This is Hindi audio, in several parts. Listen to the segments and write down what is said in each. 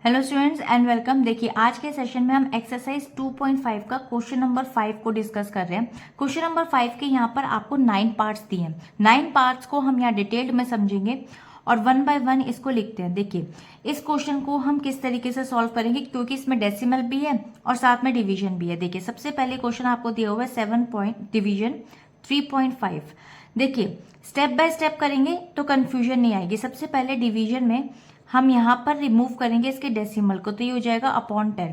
Hello students and welcome. देखिए आज के सेशन में हम एक्सरसाइज 2.5 का क्वेश्चन नंबर 5 को डिस्कस कर रहे हैं। क्वेश्चन नंबर 5 के यहाँ पर आपको 9 पार्ट्स दिए हैं। 9 पार्ट्स को हम यहाँ डिटेल्ड में समझेंगे और वन बाय वन इसको लिखते हैं। देखिए इस क्वेश्चन को हम किस तरीके से सॉल्व करेंगे, क्योंकि इसमें डेसिमल भी है और साथ में डिवीजन भी है। देखिए सबसे पहले क्वेश्चन आपको दिया हुआ है 7 पॉइंट डिवीजन 3.5। देखिए स्टेप बाय स्टेप करेंगे तो कंफ्यूजन नहीं आएगी। सबसे पहले डिवीजन में हम यहाँ पर रिमूव करेंगे इसके डेसिमल को, तो ये हो जाएगा अपॉन 10।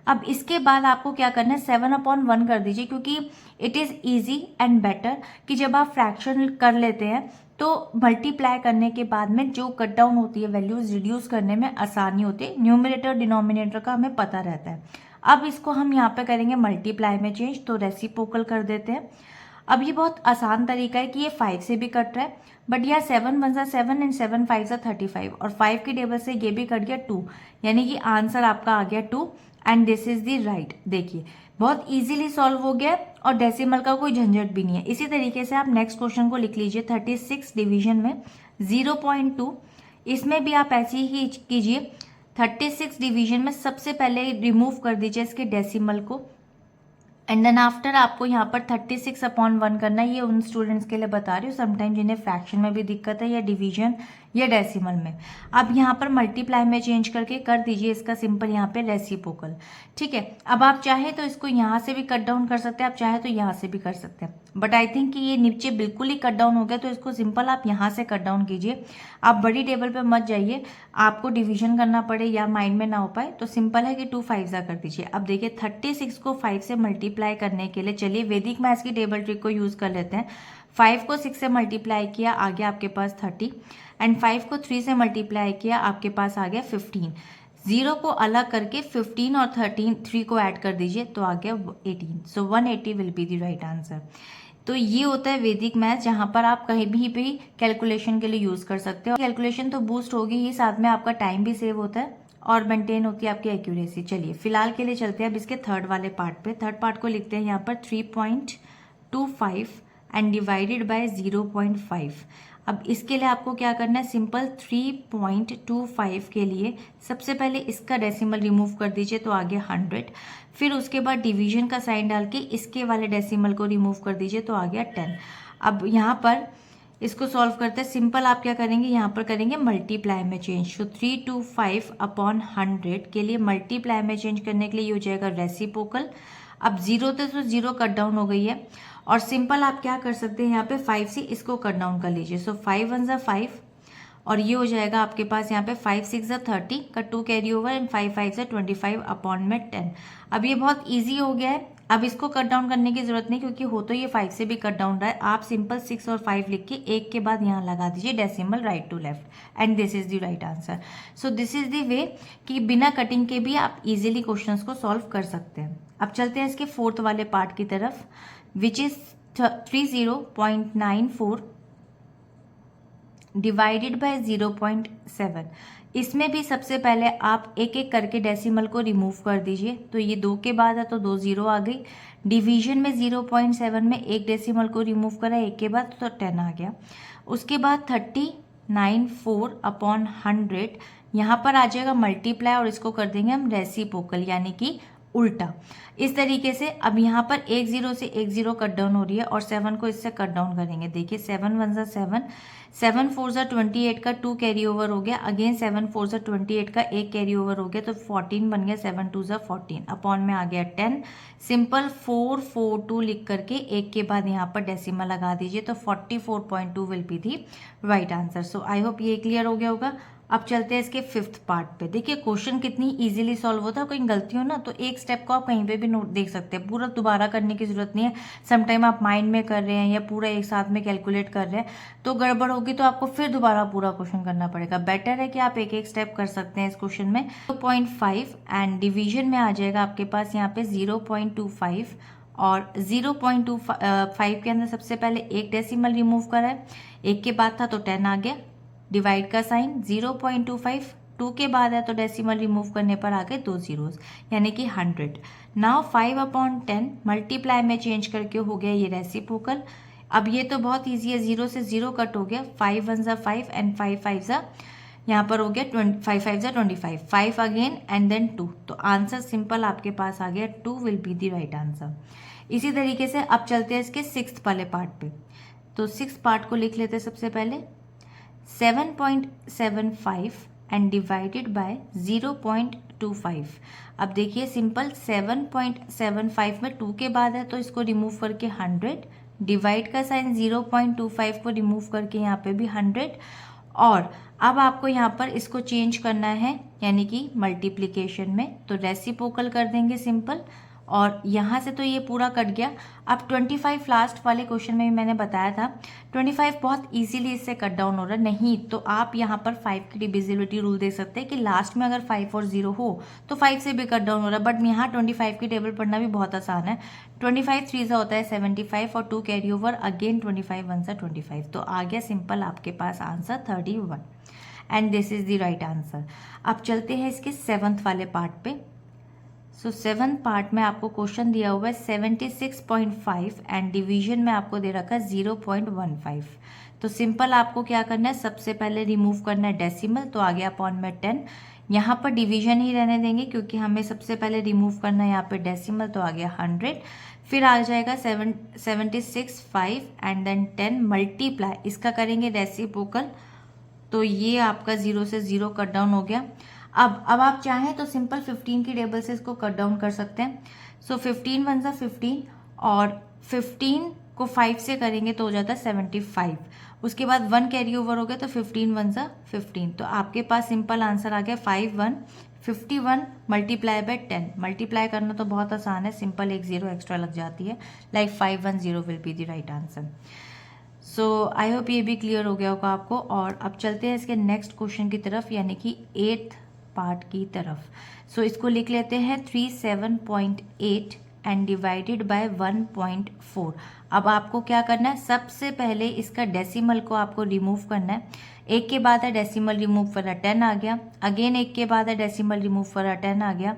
अब इसके बाद आपको क्या करना है, 7/1 कर दीजिए, क्योंकि it is easy and better कि जब आप फ्रैक्शन कर लेते हैं तो मल्टीप्लाई करने के बाद में जो कट डाउन होती है वैल्यूज रिड्यूस करने में आसानी होती है। न्यूमरेटर डिनोमिनेटर का हमें पता रहता है। अब इसको हम यहाँ पे करेंगे मल्टीप्लाई में चेंज, तो रेसिप्रोकल कर देते हैं। अब ये बहुत आसान तरीका है कि ये 5 से भी कट रहा है, बट यह 7 1 7 एंड 7 5 35 और 5 की टेबल से ये भी कट गया 2, यानी कि आंसर आपका आ गया 2 and this is the right. देखिए बहुत इजीली सॉल्व हो गया और डेसिमल का कोई झंझट भी नहीं है। इसी तरीके से आप नेक्स्ट क्वेश्चन को लिख लीजिए 36 डिवीजन में 0.2। इसमें भी आप ऐसे ही कीजिए। 36 डिवीजन में सबसे पहले रिमूव कर दीजिए इसके डेसिमल को एंड देन आफ्टर आपको यहाँ पर 36/1 करना है। ये उन स्टूडेंट्स के लिए बता रही हूँ समटाइम जिन्हें फ्रैक्शन में भी दिक्कत है या डिवीजन या डेसिमल में। अब यहाँ पर मल्टीप्लाई में चेंज करके कर दीजिए इसका सिंपल यहाँ पे रेसिप्रोकल। ठीक है, अब आप चाहे तो इसको यहाँ से भी कट डाउन कर सकते हैं, आप चाहे तो यहाँ से भी कर सकते हैं, बट आई थिंक कि ये नीचे बिल्कुल ही कट डाउन हो गया, तो इसको सिंपल आप यहाँ से कट डाउन कीजिए। आप बड़ी टेबल पे मत जाइए, आपको डिवीजन करना पड़े या माइंड में ना हो पाए, तो सिंपल है कि 2 5 कर दीजिए। अब देखिए 36 को 5 से मल्टीप्लाई करने के लिए चलिए वैदिक मैथ्स की टेबल ट्रिक को यूज कर लेते हैं। 5 को 6 से मल्टीप्लाई किया, आ गया आपके पास 30 एंड 5 को 3 से मल्टीप्लाई किया, आपके पास आ गया 15। 0 को अलग करके 15 और 3 को ऐड कर दीजिए तो आ गया 18। सो 180 will be the right answer. तो ये होता है वैदिक मैथ, जहाँ पर आप कहीं भी कैलकुलेशन के लिए यूज कर सकते हो। कैलकुलेशन तो बूस्ट होगी ही, साथ में आपका टाइम भी सेव होता है और मेंटेन होती है आपकी एक्यूरेसी। चलिए फिलहाल के लिए चलते हैं अब इसके थर्ड वाले पार्ट पे। थर्ड पार्ट को लिखते हैं यहाँ पर 3.25 एंड डिवाइडेड बाय 0.5। अब इसके लिए आपको क्या करना है, सिंपल 3.25 के लिए सबसे पहले इसका डेसिमल रिमूव कर दीजिए तो आ गया 100। फिर उसके बाद डिवीजन का साइन डाल के इसके वाले डेसिमल को रिमूव कर दीजिए तो आ गया 10। अब यहाँ पर इसको सॉल्व करते हैं। सिंपल आप क्या करेंगे, यहाँ पर करेंगे मल्टीप्लाई में चेंज। तो 325/100 के लिए मल्टीप्लाई में चेंज करने के लिए ये हो जाएगा रेसिप्रोकल। अब 0 थे तो 0 कट डाउन हो गई है और सिंपल आप क्या कर सकते हैं, यहाँ पे 5 से इसको कट डाउन कर लीजिए। सो 5 1 5 और ये हो जाएगा आपके पास यहाँ पे 5 6 30 का 2 कैरी ओवर एंड 5 5 25 अपॉन में 10। अब ये बहुत ईजी हो गया है। अब इसको कट डाउन करने की जरूरत नहीं, क्योंकि हो तो ये 5 से भी कट डाउन रहा है। आप सिंपल 6 और 5 लिख के एक के बाद यहाँ लगा दीजिए decimal right to left and this is the right answer. So this is the way कि बिना कटिंग के भी आप इजीली क्वेश्चंस को सॉल्व कर सकते हैं। अब चलते हैं इसके फोर्थ वाले पार्ट की तरफ, विच इज 30.94 डिवाइडेड बाय 0.7। इसमें भी सबसे पहले आप एक एक करके डेसिमल को रिमूव कर दीजिए। तो ये 2 के बाद है तो 2 0 आ गई। डिवीजन में 0.7 में एक डेसिमल को रिमूव करा, एक के बाद तो 10 आ गया। उसके बाद 30.94/100 यहाँ पर आ जाएगा मल्टीप्लाई और इसको कर देंगे हम रेसिप्रोकल, यानी कि उल्टा। इस तरीके से अब यहाँ पर 1 0 से 1 0 कट डाउन हो रही है और 7 को इससे कट डाउन करेंगे। देखिए 7 1 7 7 4 28 का 2 कैरी ओवर हो गया, अगेन 7 4 28 का 1 कैरी ओवर हो गया, तो 14 बन गया। 7 2 14 अपॉन में आ गया 10। सिंपल 442 लिख करके एक के बाद यहाँ पर डेसिमल लगा दीजिए तो 44.2 will be the right answer. So I hope ये क्लियर हो गया होगा। अब चलते हैं इसके फिफ्थ पार्ट पे। देखिए क्वेश्चन कितनी इजीली सॉल्व होता है, कहीं गलती हो ना तो एक स्टेप को आप कहीं पे भी नोट देख सकते हैं, पूरा दोबारा करने की जरूरत नहीं है। समटाइम आप माइंड में कर रहे हैं या पूरा एक साथ में कैलकुलेट कर रहे हैं तो गड़बड़ होगी, तो आपको फिर दोबारा पूरा क्वेश्चन करना पड़ेगा। बेटर है कि आप एक एक स्टेप कर सकते हैं इस क्वेश्चन में। 0.5 एंड डिवीजन में आ जाएगा आपके पास यहाँ पे 0.25 और 0.25 के अंदर सबसे पहले एक डेसिमल रिमूव करा है, एक के बाद था तो 10 आ गया। डिवाइड का साइन 0.25 2 के बाद है तो डेसिमल रिमूव करने पर आ गए 2 zeros, यानी कि 100। नाउ 5/10 मल्टीप्लाई में चेंज करके हो गया ये रेसिप्रोकल। अब ये तो बहुत ईजी है, 0 से 0 कट हो गया, 5 1 5 एंड 5 5 यहाँ पर हो गया 5 5 जा 25, 5 अगेन एंड देन 2, तो आंसर सिंपल आपके पास आ गया 2 will be the right answer. इसी तरीके से अब चलते हैं इसके 6th वाले पार्ट पे। तो 6th पार्ट को लिख लेते हैं सबसे पहले 7.75 एंड डिवाइडेड बाय 0.25। अब देखिए सिंपल 7.75 में 2 के बाद है तो इसको रिमूव करके 100, डिवाइड का साइन 0.25 को रिमूव करके यहाँ पे भी 100, और अब आपको यहाँ पर इसको चेंज करना है यानी कि मल्टीप्लिकेशन में, तो रेसिप्रोकल कर देंगे सिंपल, और यहाँ से तो ये पूरा कट गया। अब 25 लास्ट वाले क्वेश्चन में भी मैंने बताया था 25 बहुत इजीली इससे कट डाउन हो रहा है, नहीं तो आप यहाँ पर 5 की डिविजिबिलिटी रूल दे सकते हैं कि लास्ट में अगर 5 और 0 हो तो 5 से भी कट डाउन हो रहा है, बट यहाँ 25 की टेबल पढ़ना भी बहुत आसान है। 25 3 से होता है 75 और 2 कैरी ओवर अगेन 25 1 से 25, तो आ गया सिंपल आपके पास answer 31 and this is the right answer. अब चलते हैं इसके 7th वाले पार्ट पे। सो 7th पार्ट में आपको क्वेश्चन दिया हुआ है 76.5 एंड डिवीजन में आपको दे रखा है 0.15। तो सिंपल आपको क्या करना है, सबसे पहले रिमूव करना है डेसिमल, तो आ गया अपॉन में 10। यहाँ पर डिवीजन ही रहने देंगे क्योंकि हमें सबसे पहले रिमूव करना है यहाँ पे डेसिमल, तो आ गया 100। फिर आ जाएगा 76.5 एंड देन 10 मल्टीप्लाई, इसका करेंगे रेसिप्रोकल, तो ये आपका 0 से 0 कट डाउन हो गया। अब आप चाहें तो सिंपल 15 की टेबल से इसको कट डाउन कर सकते हैं। सो 15 1 जा 15 और 15 को 5 से करेंगे तो हो जाता है 75। उसके बाद 1 कैरी ओवर हो गया तो 15 1 जा 15, तो आपके पास सिंपल आंसर आ गया 51 मल्टीप्लाई बाय 10। मल्टीप्लाई करना तो बहुत आसान है, सिंपल एक 0 एक्स्ट्रा लग जाती है, like 510 will be the right answer. So I hope ये भी क्लियर हो गया होगा आपको। और अब चलते हैं इसके नेक्स्ट क्वेश्चन की तरफ यानी कि 8th पार्ट की तरफ। सो इसको लिख लेते हैं 37.8 एंड डिवाइडेड बाय 1.4। अब आपको क्या करना है, सबसे पहले इसका डेसिमल को आपको रिमूव करना है। एक के बाद है डेसिमल रिमूव करा 10 आ गया, अगेन एक के बाद है डेसिमल रिमूव करा 10 आ गया,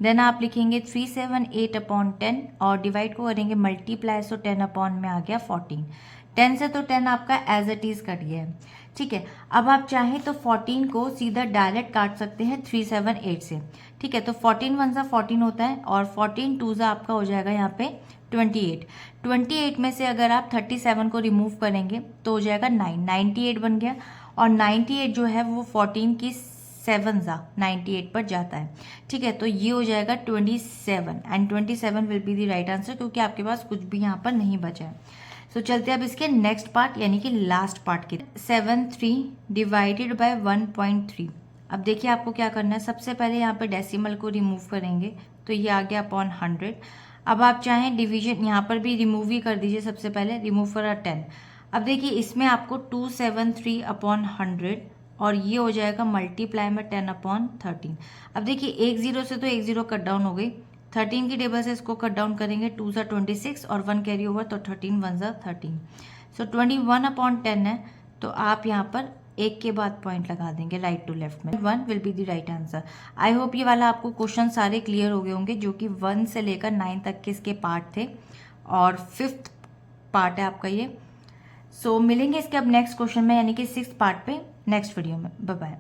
देन आप लिखेंगे 378 अपॉन 10 और डिवाइड को करेंगे मल्टीप्लाई, सो 10 अपॉन में आ गया 14। 10 से तो 10 आपका एज इट इज कट गया है, ठीक है। अब आप चाहें तो 14 को सीधा डायरेक्ट काट सकते हैं 378 से, ठीक है। तो 14 1 जा 14 होता है और 14 2 जा आपका हो जाएगा यहाँ पे 28। 28 में से अगर आप 37 को रिमूव करेंगे तो हो जाएगा 9, 98 बन गया, और 98 जो है वो 14 की 7 जा 98 पर जाता है, ठीक है। तो ये हो जाएगा 27 and 27 will be the right answer क्योंकि आपके पास कुछ भी यहाँ पर नहीं बचा है। सो चलते हैं अब इसके नेक्स्ट पार्ट यानी कि लास्ट पार्ट की 7.3 डिवाइडेड बाय 1.3। अब देखिए आपको क्या करना है, सबसे पहले यहाँ पे डेसिमल को रिमूव करेंगे तो ये आ गया अपॉन 100। अब आप चाहें डिवीजन यहाँ पर भी रिमूव ही कर दीजिए, सबसे पहले रिमूव करा 10। अब देखिए इसमें आपको 273 अपॉन 100 और ये हो जाएगा मल्टीप्लाई में 10 अपॉन 13। अब देखिए एक 0 से तो एक 0 कट डाउन हो गई, 13 की टेबल से इसको कट डाउन करेंगे 2 जा 26 और 1 कैरी ओवर तो 13 1 जा 13। सो 21 अपॉन 10 है, तो आप यहाँ पर एक के बाद पॉइंट लगा देंगे राइट टू लेफ्ट में, 1 will be the right answer. I hope ये वाला आपको क्वेश्चन सारे क्लियर हो गए होंगे जो कि 1 से लेकर 9 तक के इसके पार्ट थे और 5th पार्ट है आपका ये। सो मिलेंगे इसके अब नेक्स्ट क्वेश्चन में यानी कि 6th पार्ट पे नेक्स्ट वीडियो में। Bye bye.